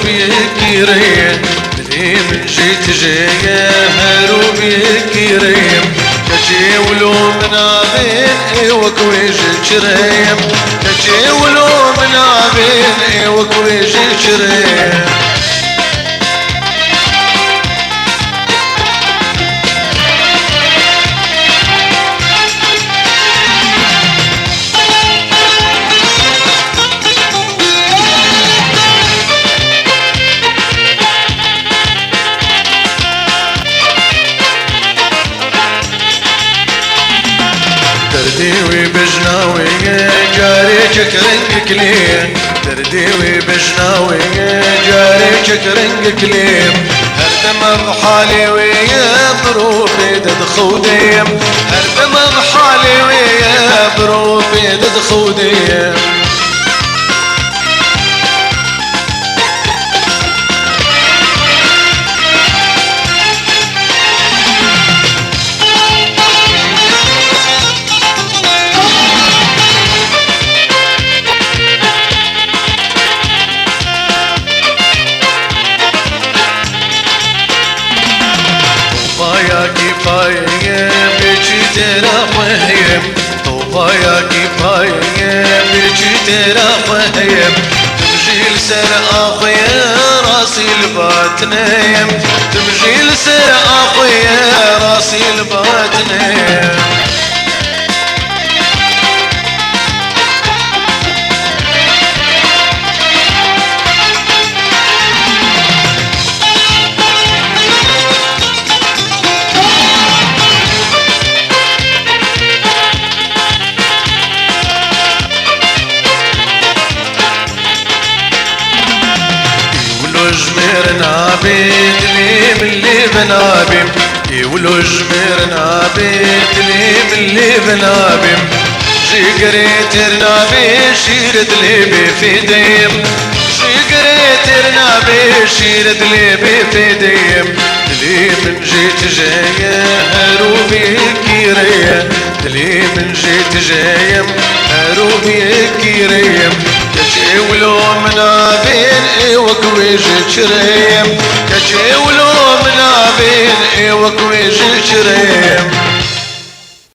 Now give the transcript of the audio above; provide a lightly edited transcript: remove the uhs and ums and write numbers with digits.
يكيريم لي من جيت جاية هروب يكيريم كجي ولو من عبين ايوك ويجي جريم كجي ولو من عبين ايوك ويجي جريم درديوي بجناوي جاري شكرنك كليم درديوي بجناوي جاري شكرنك كليم هردم بحالي ويا بروفي دد خوديم هردم بحالي ويا بروفي دد خوديم كفاية بيجي ترى فهيم طوبى يا كفاية بيجي ترى فهيم تمشي لسر اخويا راسي البات نايم تمشي لسر اخويا راسي البات نايم جميرنا بيت لي من اللي بنابم يولو جميرنا بيت لي من اللي بنابم جي قريترنا بشيرد لي بفيديم جي قريترنا بشيرد لي بفيديم لي من جيت جاية هروبي كيريم لي من جيت جايم هروبي كيريم كجي ولو منا بين ايوك ويجي جريم كجي ولو منا بين ايوك ويجي جريم